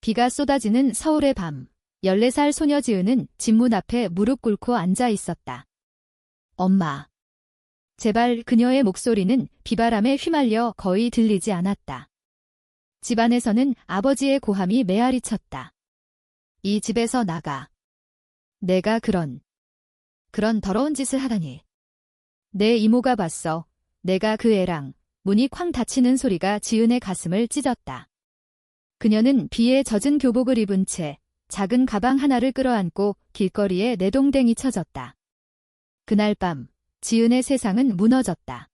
비가 쏟아지는 서울의 밤, 14살 소녀 지은은 집 문 앞에 무릎 꿇고 앉아 있었다. 엄마. 제발. 그녀의 목소리는 비바람에 휘말려 거의 들리지 않았다. 집안에서는 아버지의 고함이 메아리쳤다. 이 집에서 나가. 내가 그런 더러운 짓을 하다니. 내 이모가 봤어. 내가 그 애랑. 문이 쾅 닫히는 소리가 지은의 가슴을 찢었다. 그녀는 비에 젖은 교복을 입은 채 작은 가방 하나를 끌어안고 길거리에 내동댕이 쳐졌다. 그날 밤 지은의 세상은 무너졌다.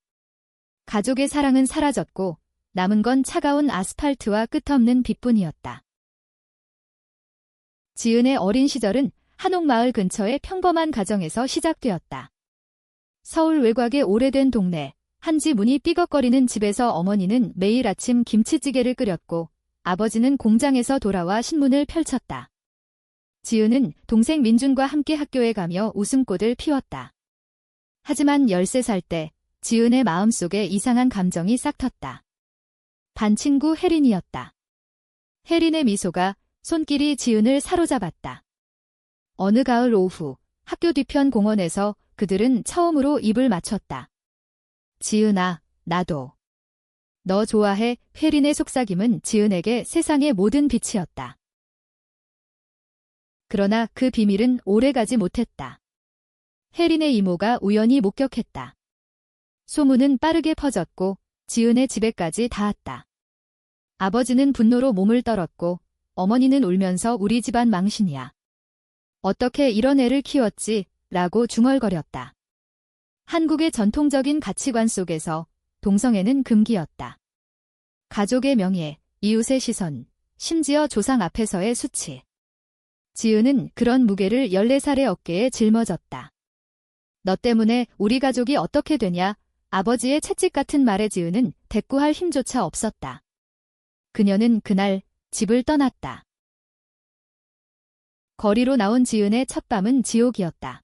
가족의 사랑은 사라졌고 남은 건 차가운 아스팔트와 끝없는 빛뿐이었다. 지은의 어린 시절은 한옥마을 근처의 평범한 가정에서 시작되었다. 서울 외곽의 오래된 동네, 한지 문이 삐걱거리는 집에서 어머니는 매일 아침 김치찌개를 끓였고 아버지는 공장에서 돌아와 신문을 펼쳤다. 지은은 동생 민준과 함께 학교에 가며 웃음꽃을 피웠다. 하지만 13살 때 지은의 마음속에 이상한 감정이 싹 텄다. 반 친구 혜린이었다. 혜린의 미소가 손길이 지은을 사로잡았다. 어느 가을 오후 학교 뒤편 공원에서 그들은 처음으로 입을 맞췄다. 지은아, 나도. 너 좋아해. 혜린의 속삭임은 지은에게 세상의 모든 빛이었다. 그러나 그 비밀은 오래가지 못했다. 혜린의 이모가 우연히 목격했다. 소문은 빠르게 퍼졌고 지은의 집에까지 닿았다. 아버지는 분노로 몸을 떨었고 어머니는 울면서 우리 집안 망신이야. 어떻게 이런 애를 키웠지? 라고 중얼거렸다. 한국의 전통적인 가치관 속에서 동성애는 금기였다. 가족의 명예, 이웃의 시선, 심지어 조상 앞에서의 수치. 지은은 그런 무게를 14살의 어깨에 짊어졌다. 너 때문에 우리 가족이 어떻게 되냐? 아버지의 채찍 같은 말에 지은은 대꾸할 힘조차 없었다. 그녀는 그날 집을 떠났다. 거리로 나온 지은의 첫 밤은 지옥이었다.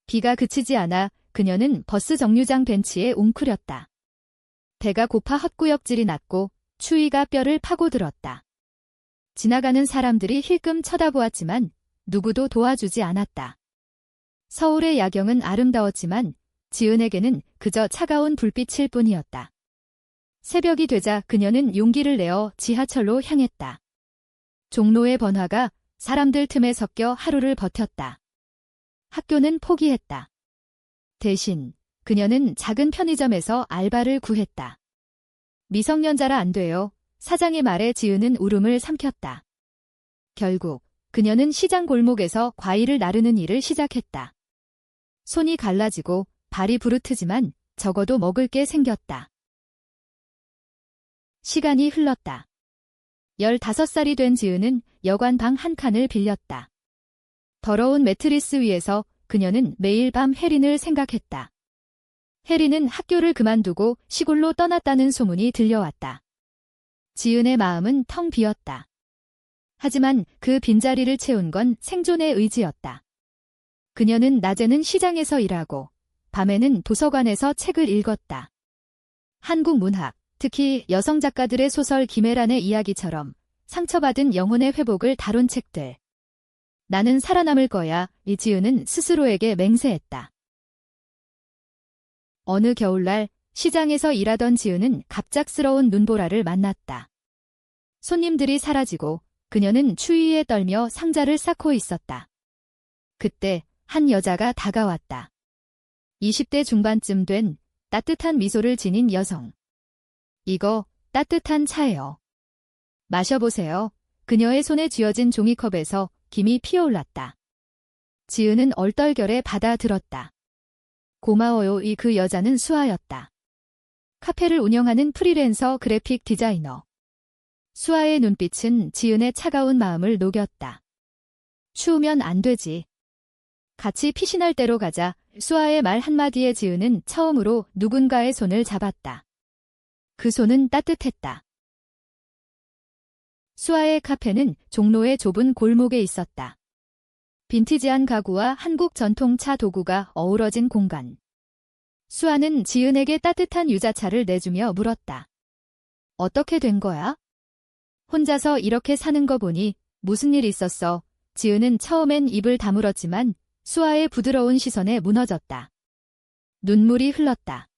비가 그치지 않아 그녀는 버스 정류장 벤치에 웅크렸다. 배가 고파 헛구역질이 났고 추위가 뼈를 파고들었다. 지나가는 사람들이 힐끔 쳐다보았지만 누구도 도와주지 않았다. 서울의 야경은 아름다웠지만 지은에게는 그저 차가운 불빛일 뿐이었다. 새벽이 되자 그녀는 용기를 내어 지하철로 향했다. 종로의 번화가 사람들 틈에 섞여 하루를 버텼다. 학교는 포기했다. 대신 그녀는 작은 편의점에서 알바를 구했다. 미성년자라 안 돼요. 사장의 말에 지은은 울음을 삼켰다. 결국 그녀는 시장 골목에서 과일을 나르는 일을 시작했다. 손이 갈라지고 발이 부르트지만 적어도 먹을 게 생겼다. 시간이 흘렀다. 15살이 된 지은은 여관 방 한 칸을 빌렸다. 더러운 매트리스 위에서 그녀는 매일 밤 혜린을 생각했다. 혜린은 학교를 그만두고 시골로 떠났다는 소문이 들려왔다. 지은의 마음은 텅 비었다. 하지만 그 빈자리를 채운 건 생존의 의지였다. 그녀는 낮에는 시장에서 일하고 밤에는 도서관에서 책을 읽었다. 한국 문학, 특히 여성 작가들의 소설 김애란의 이야기처럼 상처받은 영혼의 회복을 다룬 책들. 나는 살아남을 거야. 이지은은 스스로에게 맹세했다. 어느 겨울날 시장에서 일하던 지은은 갑작스러운 눈보라를 만났다. 손님들이 사라지고 그녀는 추위에 떨며 상자를 쌓고 있었다. 그때 한 여자가 다가왔다. 20대 중반쯤 된 따뜻한 미소를 지닌 여성. 이거 따뜻한 차예요. 마셔보세요. 그녀의 손에 쥐어진 종이컵에서 김이 피어올랐다. 지은은 얼떨결에 받아들었다. 고마워요. 그 여자는 수아였다. 카페를 운영하는 프리랜서 그래픽 디자이너. 수아의 눈빛은 지은의 차가운 마음을 녹였다. 추우면 안 되지. 같이 피신할 때로 가자. 수아의 말 한마디에 지은은 처음으로 누군가의 손을 잡았다. 그 손은 따뜻했다. 수아의 카페는 종로의 좁은 골목에 있었다. 빈티지한 가구와 한국 전통차 도구가 어우러진 공간. 수아는 지은에게 따뜻한 유자차를 내주며 물었다. 어떻게 된 거야? 혼자서 이렇게 사는 거 보니 무슨 일 있었어? 지은은 처음엔 입을 다물었지만 수아의 부드러운 시선에 무너졌다. 눈물이 흘렀다.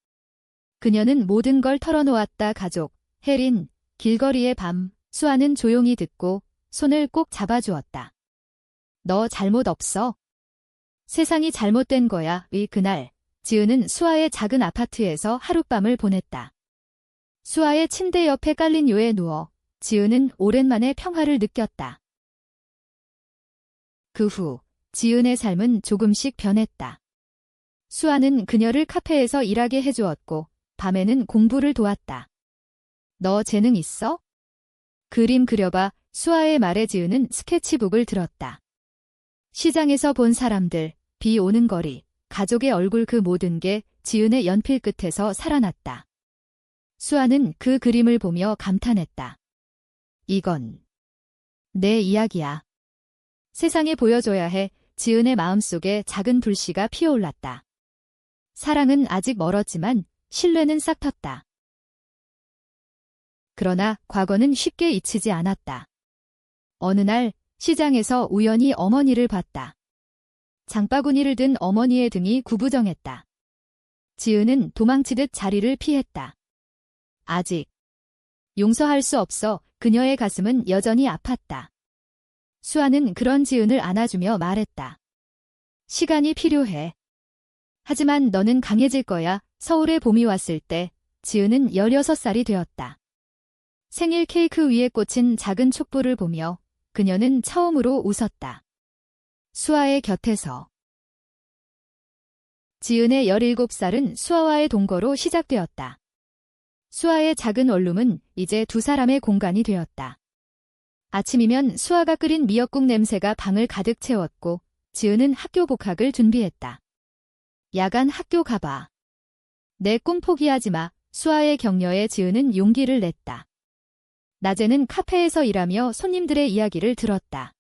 그녀는 모든 걸 털어놓았다. 가족, 혜린, 길거리의 밤. 수아는 조용히 듣고 손을 꼭 잡아주었다. 너 잘못 없어. 세상이 잘못된 거야. 그날 지은은 수아의 작은 아파트에서 하룻밤을 보냈다. 수아의 침대 옆에 깔린 요에 누워 지은은 오랜만에 평화를 느꼈다. 그 후 지은의 삶은 조금씩 변했다. 수아는 그녀를 카페에서 일하게 해주었고 밤에는 공부를 도왔다. 너 재능 있어? 그림 그려봐. 수아의 말에 지은은 스케치북을 들었다. 시장에서 본 사람들, 비 오는 거리, 가족의 얼굴, 그 모든 게 지은의 연필 끝에서 살아났다. 수아는 그 그림을 보며 감탄했다. 이건 내 이야기야. 세상에 보여줘야 해. 지은의 마음속에 작은 불씨가 피어올랐다. 사랑은 아직 멀었지만 신뢰는 싹텄다. 그러나 과거는 쉽게 잊히지 않았다. 어느 날 시장에서 우연히 어머니를 봤다. 장바구니를 든 어머니의 등이 구부정했다. 지은은 도망치듯 자리를 피했다. 아직 용서할 수 없어. 그녀의 가슴은 여전히 아팠다. 수아는 그런 지은을 안아주며 말했다. 시간이 필요해. 하지만 너는 강해질 거야. 서울에 봄이 왔을 때 지은은 16살이 되었다. 생일 케이크 위에 꽂힌 작은 촛불을 보며 그녀는 처음으로 웃었다. 수아의 곁에서. 지은의 17살은 수아와의 동거로 시작되었다. 수아의 작은 원룸은 이제 두 사람의 공간이 되었다. 아침이면 수아가 끓인 미역국 냄새가 방을 가득 채웠고 지은은 학교 복학을 준비했다. 야간 학교 가봐. 내 꿈 포기하지 마. 수아의 격려에 지은은 용기를 냈다. 낮에는 카페에서 일하며 손님들의 이야기를 들었다.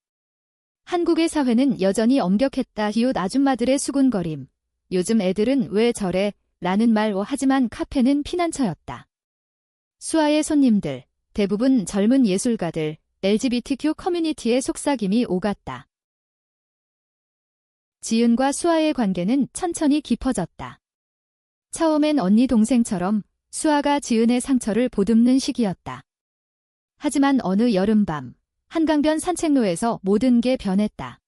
한국의 사회는 여전히 엄격했다. 이웃 아줌마들의 수군거림. 요즘 애들은 왜 저래? 라는 말. 하지만 카페는 피난처였다. 수아의 손님들, 대부분 젊은 예술가들, LGBTQ 커뮤니티의 속삭임이 오갔다. 지은과 수아의 관계는 천천히 깊어졌다. 처음엔 언니 동생처럼 수아가 지은의 상처를 보듬는 시기였다. 하지만 어느 여름밤, 한강변 산책로에서 모든 게 변했다.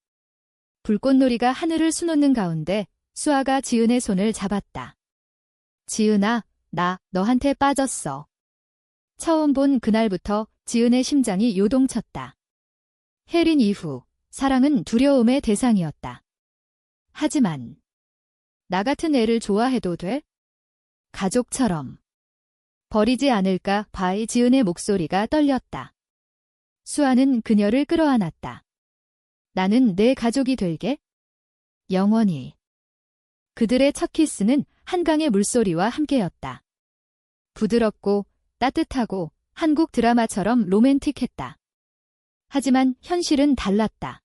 불꽃놀이가 하늘을 수놓는 가운데 수아가 지은의 손을 잡았다. 지은아, 나 너한테 빠졌어. 처음 본 그날부터 지은의 심장이 요동쳤다. 혜린 이후 사랑은 두려움의 대상이었다. 하지만 나 같은 애를 좋아해도 돼? 가족처럼. 버리지 않을까? 바이. 지은의 목소리가 떨렸다. 수아는 그녀를 끌어안았다. 나는 내 가족이 될게. 영원히. 그들의 첫 키스는 한강의 물소리와 함께였다. 부드럽고 따뜻하고 한국 드라마처럼 로맨틱했다. 하지만 현실은 달랐다.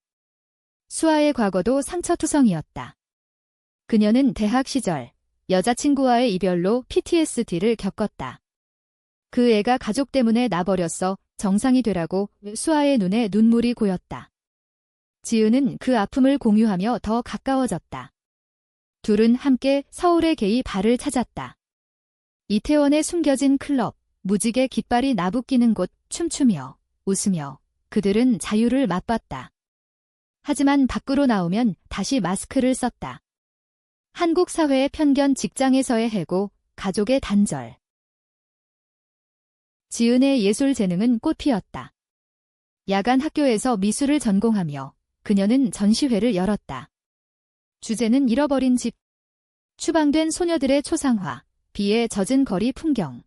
수아의 과거도 상처투성이었다. 그녀는 대학 시절 여자친구와의 이별로 PTSD를 겪었다. 그 애가 가족 때문에 나버렸어. 정상이 되라고. 수아의 눈에 눈물이 고였다. 지은은 그 아픔을 공유하며 더 가까워졌다. 둘은 함께 서울의 게이 바를 찾았다. 이태원에 숨겨진 클럽, 무지개 깃발이 나부끼는 곳, 춤추며 웃으며 그들은 자유를 맛봤다. 하지만 밖으로 나오면 다시 마스크를 썼다. 한국 사회의 편견, 직장에서의 해고, 가족의 단절. 지은의 예술 재능은 꽃피었다. 야간 학교에서 미술을 전공하며 그녀는 전시회를 열었다. 주제는 잃어버린 집, 추방된 소녀들의 초상화, 비에 젖은 거리 풍경.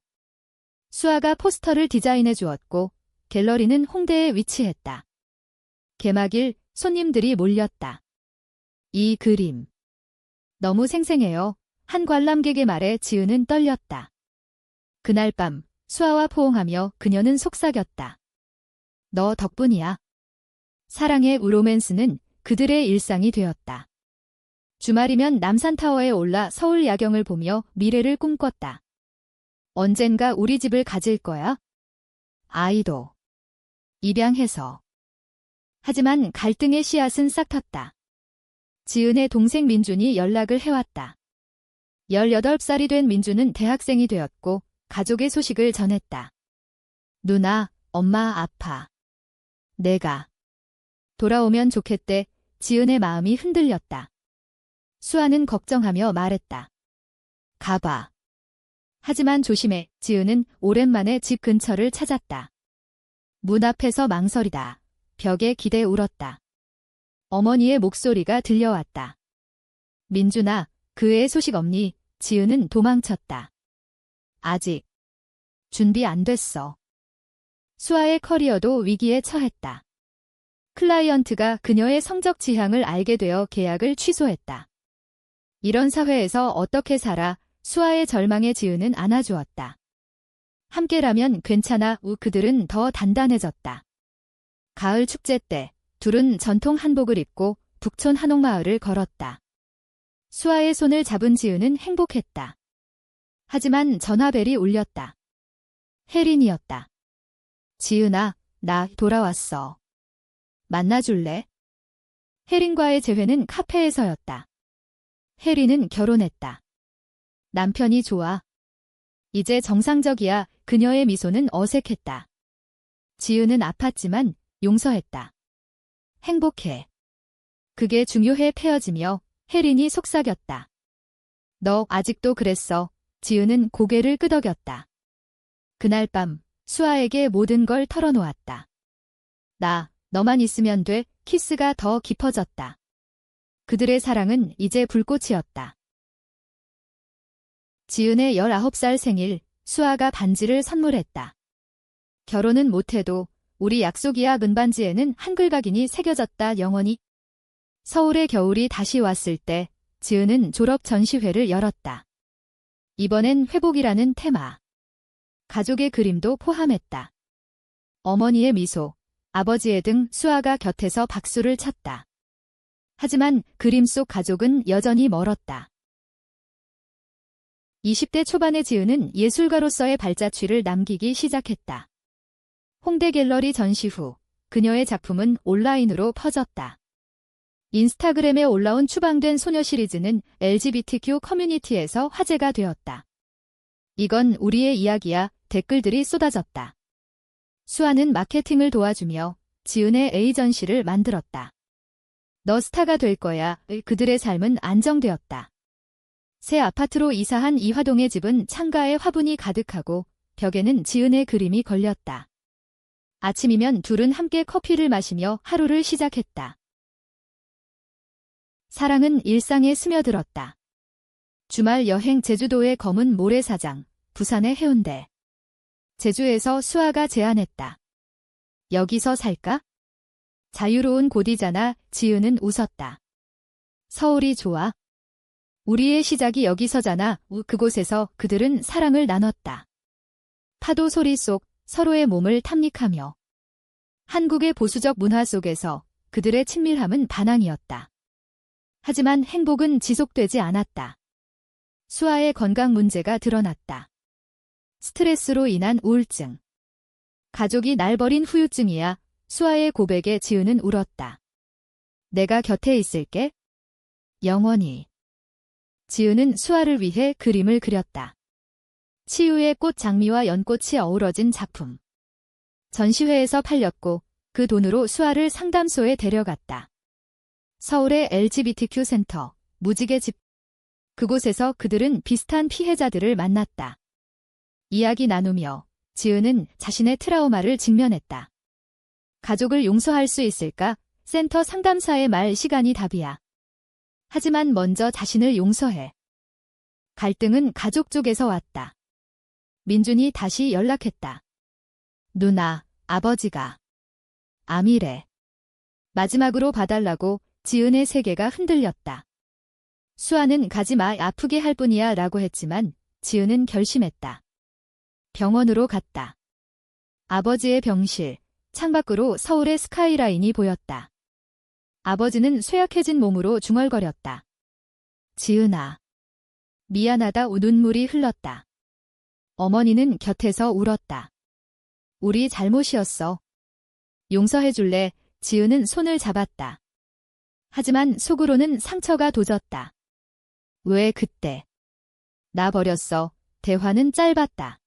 수아가 포스터를 디자인해 주었고 갤러리는 홍대에 위치했다. 개막일 손님들이 몰렸다. 이 그림 너무 생생해요. 한 관람객의 말에 지은은 떨렸다. 그날 밤 수아와 포옹하며 그녀는 속삭였다. 너 덕분이야. 사랑의 로맨스는 그들의 일상이 되었다. 주말이면 남산타워에 올라 서울 야경을 보며 미래를 꿈꿨다. 언젠가 우리 집을 가질 거야? 아이도. 입양해서. 하지만 갈등의 씨앗은 싹 텄다. 지은의 동생 민준이 연락을 해왔다. 18살이 된 민준은 대학생이 되었고 가족의 소식을 전했다. 누나, 엄마 아파. 내가 돌아오면 좋겠대. 지은의 마음이 흔들렸다. 수아는 걱정하며 말했다. 가봐. 하지만 조심해. 지은은 오랜만에 집 근처를 찾았다. 문 앞에서 망설이다. 벽에 기대 울었다. 어머니의 목소리가 들려왔다. 민준아, 그 애 소식 없니? 지은은 도망쳤다. 아직 준비 안 됐어. 수아의 커리어도 위기에 처했다. 클라이언트가 그녀의 성적 지향을 알게 되어 계약을 취소했다. 이런 사회에서 어떻게 살아? 수아의 절망에 지은은 안아주었다. 함께라면 괜찮아. 그들은 더 단단해졌다. 가을 축제 때 둘은 전통 한복을 입고 북촌 한옥마을을 걸었다. 수아의 손을 잡은 지은은 행복했다. 하지만 전화벨이 울렸다. 혜린이었다. 지은아, 나 돌아왔어. 만나줄래? 혜린과의 재회는 카페에서였다. 혜린은 결혼했다. 남편이 좋아. 이제 정상적이야. 그녀의 미소는 어색했다. 지은은 아팠지만 용서했다. 행복해. 그게 중요해. 헤어지며 혜린이 속삭였다. 너 아직도 그랬어. 지은은 고개를 끄덕였다. 그날 밤 수아에게 모든 걸 털어놓았다. 나, 너만 있으면 돼. 키스가 더 깊어졌다. 그들의 사랑은 이제 불꽃이었다. 지은의 19살 생일, 수아가 반지를 선물했다. 결혼은 못해도 우리 약속이야. 은반지에는 한글각인이 새겨졌다. 영원히. 서울의 겨울이 다시 왔을 때 지은은 졸업 전시회를 열었다. 이번엔 회복이라는 테마. 가족의 그림도 포함했다. 어머니의 미소, 아버지의 등 수아가 곁에서 박수를 쳤다. 하지만 그림 속 가족은 여전히 멀었다. 20대 초반의 지은은 예술가로서의 발자취를 남기기 시작했다. 홍대 갤러리 전시 후 그녀의 작품은 온라인으로 퍼졌다. 인스타그램에 올라온 추방된 소녀 시리즈는 LGBTQ 커뮤니티에서 화제가 되었다. 이건 우리의 이야기야. 댓글들이 쏟아졌다. 수아는 마케팅을 도와주며 지은의 에이전시를 만들었다. 너 스타가 될 거야. 그들의 삶은 안정되었다. 새 아파트로 이사한 이화동의 집은 창가에 화분이 가득하고 벽에는 지은의 그림이 걸렸다. 아침이면 둘은 함께 커피를 마시며 하루를 시작했다. 사랑은 일상에 스며들었다. 주말 여행 제주도의 검은 모래사장, 부산의 해운대. 제주에서 수아가 제안했다. 여기서 살까? 자유로운 곳이잖아. 지은은 웃었다. 서울이 좋아. 우리의 시작이 여기서잖아. 그곳에서 그들은 사랑을 나눴다. 파도 소리 속 서로의 몸을 탐닉하며. 한국의 보수적 문화 속에서 그들의 친밀함은 반항이었다. 하지만 행복은 지속되지 않았다. 수아의 건강 문제가 드러났다. 스트레스로 인한 우울증. 가족이 날 버린 후유증이야. 수아의 고백에 지은은 울었다. 내가 곁에 있을게. 영원히. 지은은 수아를 위해 그림을 그렸다. 치유의 꽃 장미와 연꽃이 어우러진 작품. 전시회에서 팔렸고 그 돈으로 수아를 상담소에 데려갔다. 서울의 LGBTQ 센터, 무지개 집. 그곳에서 그들은 비슷한 피해자들을 만났다. 이야기 나누며 지은은 자신의 트라우마를 직면했다. 가족을 용서할 수 있을까? 센터 상담사의 말 시간이 답이야. 하지만 먼저 자신을 용서해. 갈등은 가족 쪽에서 왔다. 민준이 다시 연락했다. 누나, 아버지가 암이래. 마지막으로 봐달라고. 지은의 세계가 흔들렸다. 수아는 가지 마. 아프게 할 뿐이야 라고 했지만 지은은 결심했다. 병원으로 갔다. 아버지의 병실, 창밖으로 서울의 스카이라인이 보였다. 아버지는 쇠약해진 몸으로 중얼거렸다. 지은아. 미안하다. 눈물이 흘렀다. 어머니는 곁에서 울었다. 우리 잘못이었어. 용서해줄래? 지은은 손을 잡았다. 하지만 속으로는 상처가 돋았다. 왜 그때? 나 버렸어. 대화는 짧았다.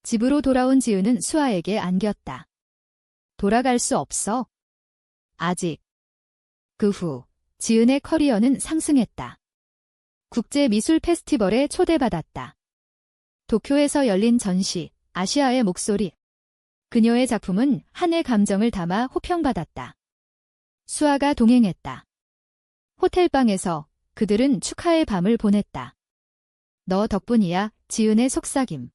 집으로 돌아온 지은은 수아에게 안겼다. 돌아갈 수 없어. 아직. 그 후 지은의 커리어는 상승했다. 국제미술 페스티벌에 초대받았다. 도쿄에서 열린 전시, 아시아의 목소리. 그녀의 작품은 한의 감정을 담아 호평받았다. 수아가 동행했다. 호텔방에서 그들은 축하의 밤을 보냈다. 너 덕분이야, 지은의 속삭임.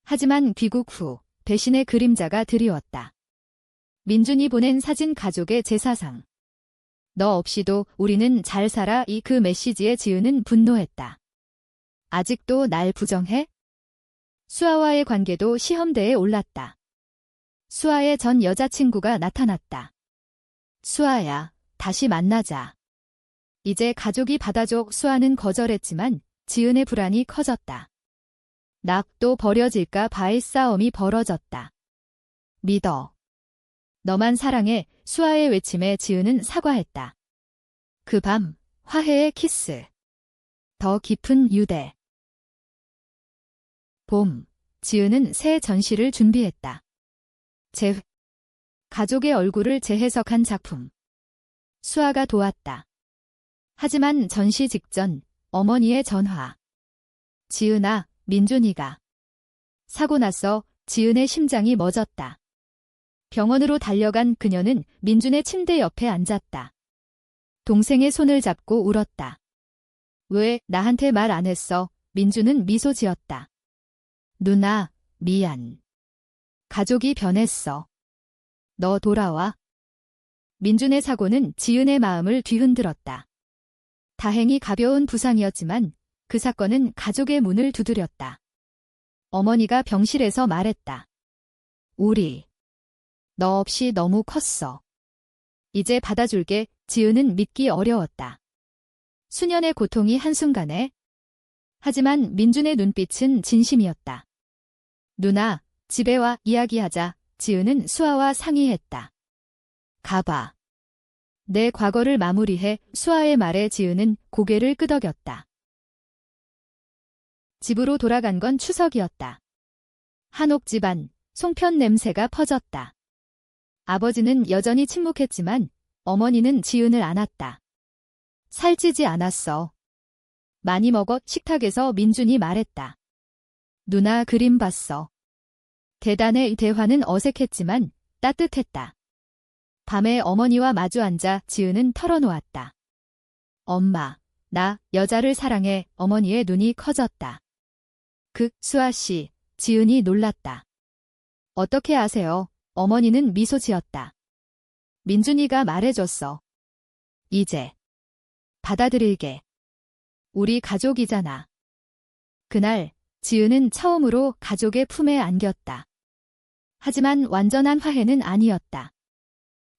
하지만 귀국 후 배신의 그림자가 드리웠다. 민준이 보낸 사진 가족의 제사상. 너 없이도 우리는 잘 살아. 그 메시지에 지은은 분노했다. 아직도 날 부정해? 수아와의 관계도 시험대에 올랐다. 수아의 전 여자친구가 나타났다. 수아야, 다시 만나자. 이제 가족이 받아줘. 수아는 거절했지만 지은의 불안이 커졌다. 낙도 버려질까 봐의 싸움이 벌어졌다. 믿어. 너만 사랑해. 수아의 외침에 지은은 사과했다. 그 밤, 화해의 키스. 더 깊은 유대. 봄, 지은은 새 전시를 준비했다. 가족의 얼굴을 재해석한 작품. 수아가 도왔다. 하지만 전시 직전 어머니의 전화. 지은아, 민준이가. 사고 났어. 지은의 심장이 멎었다. 병원으로 달려간 그녀는 민준의 침대 옆에 앉았다. 동생의 손을 잡고 울었다. 왜 나한테 말 안 했어? 민준은 미소 지었다. 누나, 미안. 가족이 변했어. 너 돌아와. 민준의 사고는 지은의 마음을 뒤흔들었다. 다행히 가벼운 부상이었지만 그 사건은 가족의 문을 두드렸다. 어머니가 병실에서 말했다. 너 없이 너무 컸어. 이제 받아줄게. 지은은 믿기 어려웠다. 수년의 고통이 한순간에. 하지만 민준의 눈빛은 진심이었다. 누나, 집에 와. 이야기하자. 지은은 수아와 상의했다. 가봐. 내 과거를 마무리해. 수아의 말에 지은은 고개를 끄덕였다. 집으로 돌아간 건 추석이었다. 한옥 집안, 송편 냄새가 퍼졌다. 아버지는 여전히 침묵했지만 어머니는 지은을 안았다. 살찌지 않았어. 많이 먹어. 식탁에서 민준이 말했다. 누나 그림 봤어. 대단해. 대화는 어색했지만 따뜻했다. 밤에 어머니와 마주 앉아 지은은 털어놓았다. 엄마, 나 여자를 사랑해. 어머니의 눈이 커졌다. 수아 씨, 지은이 놀랐다. 어떻게 아세요? 어머니는 미소 지었다. 민준이가 말해줬어. 이제 받아들일게. 우리 가족이잖아. 그날 지은은 처음으로 가족의 품에 안겼다. 하지만 완전한 화해는 아니었다.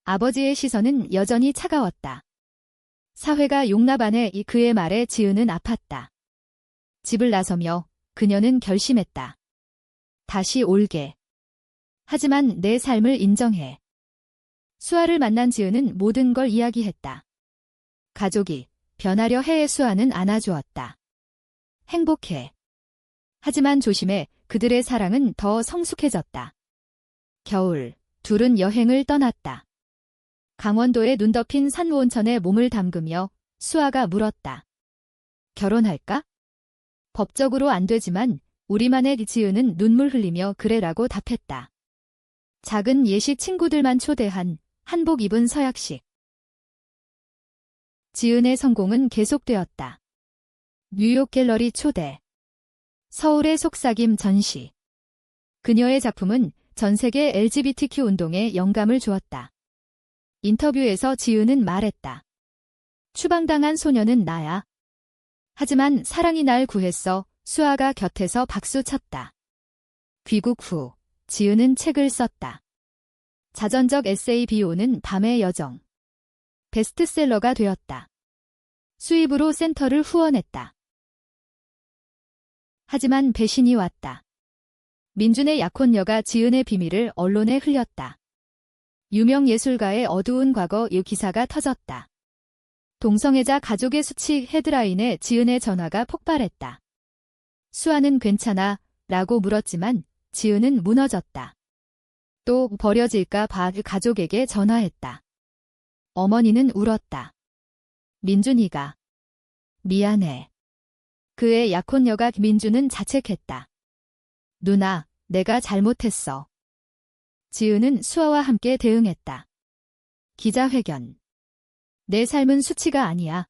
아버지의 시선은 여전히 차가웠다. 사회가 용납 안 해. 그의 말에 지은은 아팠다. 집을 나서며 그녀는 결심했다. 다시 올게. 하지만 내 삶을 인정해. 수아를 만난 지은은 모든 걸 이야기했다. 가족이 변하려 해. 수아는 안아주었다. 행복해. 하지만 조심해. 그들의 사랑은 더 성숙해졌다. 겨울, 둘은 여행을 떠났다. 강원도의 눈 덮인 산온천에 몸을 담그며 수아가 물었다. 결혼할까? 법적으로 안 되지만 우리만의. 지은은 눈물 흘리며 그래라고 답했다. 작은 예식, 친구들만 초대한 한복 입은 서약식. 지은의 성공은 계속되었다. 뉴욕 갤러리 초대. 서울의 속삭임 전시. 그녀의 작품은 전 세계 LGBTQ 운동에 영감을 주었다. 인터뷰에서 지은은 말했다. 추방당한 소녀는 나야. 하지만 사랑이 날 구했어. 수아가 곁에서 박수쳤다. 귀국 후 지은은 책을 썼다. 자전적 에세이 비오는 밤의 여정. 베스트셀러가 되었다. 수입으로 센터를 후원했다. 하지만 배신이 왔다. 민준의 약혼녀가 지은의 비밀을 언론에 흘렸다. 유명 예술가의 어두운 과거 이 기사가 터졌다. 동성애자 가족의 수치 헤드라인에 지은의 전화가 폭발했다. 수아는 괜찮아? 라고 물었지만 지은은 무너졌다. 또 버려질까 봐 가족에게 전화했다. 어머니는 울었다. 민준이가 미안해. 그의 약혼녀가 민준은 자책했다. 누나, 내가 잘못했어. 지은은 수아와 함께 대응했다. 기자회견. 내 삶은 수치가 아니야.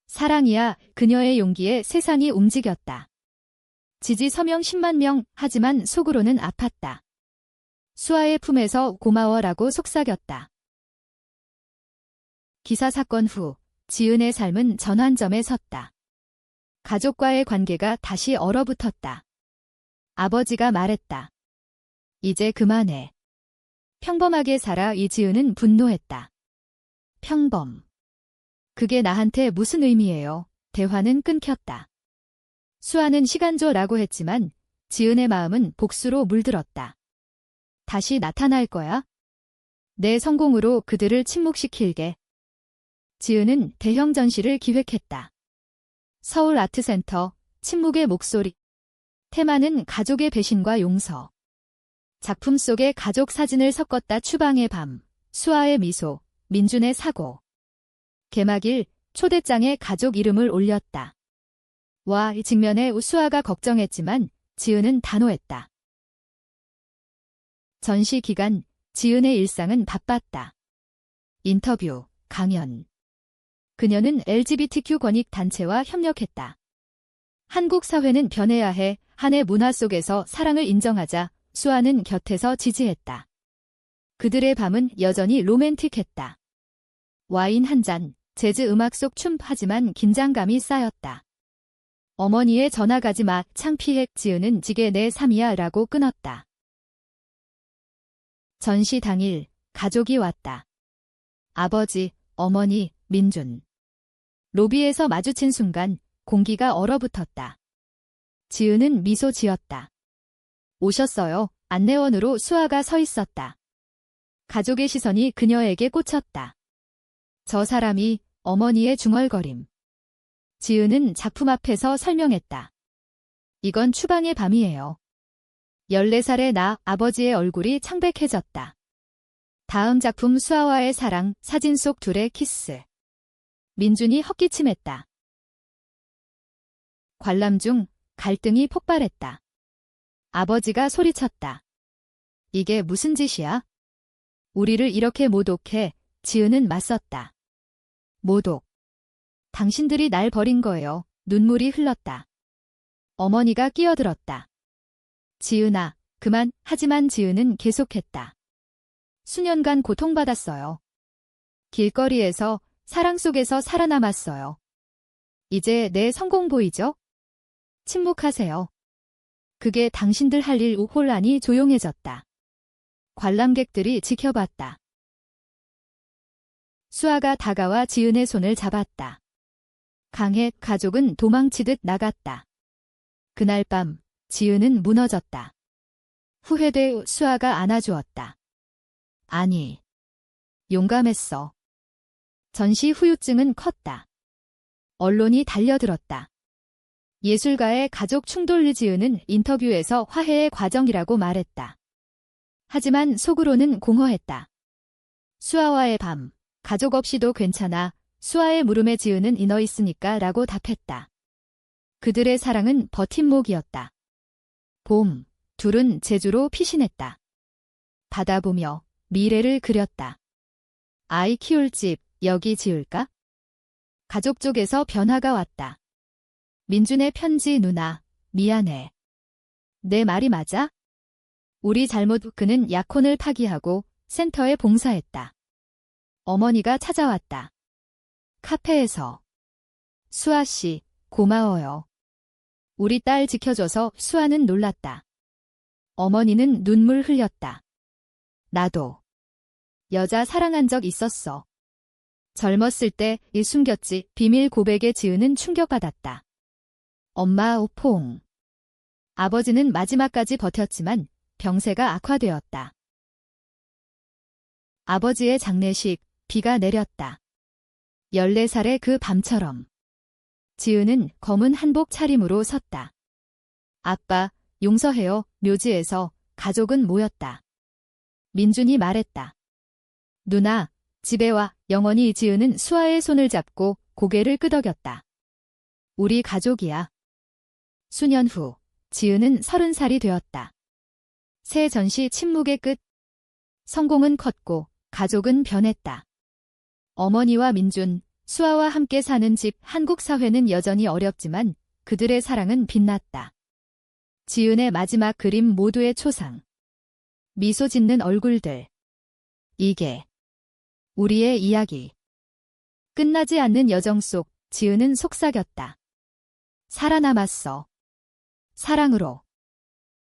사랑이야. 그녀의 용기에 세상이 움직였다. 지지 서명 10만 명, 하지만 속으로는 아팠다. 수아의 품에서 고마워라고 속삭였다. 기사 사건 후 지은의 삶은 전환점에 섰다. 가족과의 관계가 다시 얼어붙었다. 아버지가 말했다. 이제 그만해. 평범하게 살아. 이지은은 분노했다. 평범. 그게 나한테 무슨 의미예요? 대화는 끊겼다. 수아는 시간 줘라고 했지만 지은의 마음은 복수로 물들었다. 다시 나타날 거야? 내 성공으로 그들을 침묵시킬게. 지은은 대형 전시를 기획했다. 서울 아트센터, 침묵의 목소리. 테마는 가족의 배신과 용서. 작품 속에 가족 사진을 섞었다. 추방의 밤, 수아의 미소, 민준의 사고. 개막일, 초대장에 가족 이름을 올렸다. 와, 이 직면에 수아가 걱정했지만 지은은 단호했다. 전시 기간, 지은의 일상은 바빴다. 인터뷰, 강연. 그녀는 LGBTQ 권익 단체와 협력했다. 한국 사회는 변해야 해. 한해 문화 속에서 사랑을 인정하자. 수아는 곁에서 지지했다. 그들의 밤은 여전히 로맨틱했다. 와인 한 잔, 재즈 음악 속 춤. 하지만 긴장감이 쌓였다. 어머니의 전화 가지 마. 창피해. 지은은 지게 내 삶이야 라고 끊었다. 전시 당일, 가족이 왔다. 아버지, 어머니, 민준. 로비에서 마주친 순간 공기가 얼어붙었다. 지은은 미소 지었다. 오셨어요. 안내원으로 수아가 서 있었다. 가족의 시선이 그녀에게 꽂혔다. 저 사람이 어머니의 중얼거림. 지은은 작품 앞에서 설명했다. 이건 추방의 밤이에요. 14살의 나, 아버지의 얼굴이 창백해졌다. 다음 작품 수아와의 사랑, 사진 속 둘의 키스. 민준이 헛기침했다. 관람 중 갈등이 폭발했다. 아버지가 소리쳤다. 이게 무슨 짓이야? 우리를 이렇게 모독해. 지은은 맞섰다. 모독. 당신들이 날 버린 거예요. 눈물이 흘렀다. 어머니가 끼어들었다. 지은아, 그만. 하지만 지은은 계속했다. 수년간 고통받았어요. 길거리에서, 사랑 속에서 살아남았어요. 이제 내 성공 보이죠? 침묵하세요. 그게 당신들 할 일. 혼란이 조용해졌다. 관람객들이 지켜봤다. 수아가 다가와 지은의 손을 잡았다. 강해. 가족은 도망치듯 나갔다. 그날 밤 지은은 무너졌다. 후회돼. 수아가 안아주었다. 아니. 용감했어. 전시 후유증은 컸다. 언론이 달려들었다. 예술가의 가족 충돌. 지은은 인터뷰에서 화해의 과정이라고 말했다. 하지만 속으로는 공허했다. 수아와의 밤, 가족 없이도 괜찮아. 수아의 물음에 지은은 너 있으니까 라고 답했다. 그들의 사랑은 버팀목이었다. 봄, 둘은 제주로 피신했다. 바다 보며 미래를 그렸다. 아이 키울 집, 여기 지을까? 가족 쪽에서 변화가 왔다. 민준의 편지. 누나, 미안해. 내 말이 맞아? 우리 잘못. 그는 약혼을 파기하고 센터에 봉사했다. 어머니가 찾아왔다. 카페에서. 수아 씨, 고마워요. 우리 딸 지켜줘서. 수아는 놀랐다. 어머니는 눈물 흘렸다. 나도. 여자 사랑한 적 있었어. 젊었을 때 일 숨겼지. 비밀 고백에 지은은 충격받았다. 엄마 오퐁. 아버지는 마지막까지 버텼지만 병세가 악화되었다. 아버지의 장례식, 비가 내렸다. 14살의 그 밤처럼. 지은은 검은 한복 차림으로 섰다. 아빠, 용서해요. 묘지에서 가족은 모였다. 민준이 말했다. 누나, 집에 와. 영원히. 지은은 수아의 손을 잡고 고개를 끄덕였다. 우리 가족이야. 수년 후, 지은은 30살이 되었다. 새 전시 침묵의 끝. 성공은 컸고 가족은 변했다. 어머니와 민준, 수아와 함께 사는 집. 한국 사회는 여전히 어렵지만 그들의 사랑은 빛났다. 지은의 마지막 그림. 모두의 초상. 미소 짓는 얼굴들. 이게 우리의 이야기. 끝나지 않는 여정 속 지은은 속삭였다. 살아남았어. 사랑으로.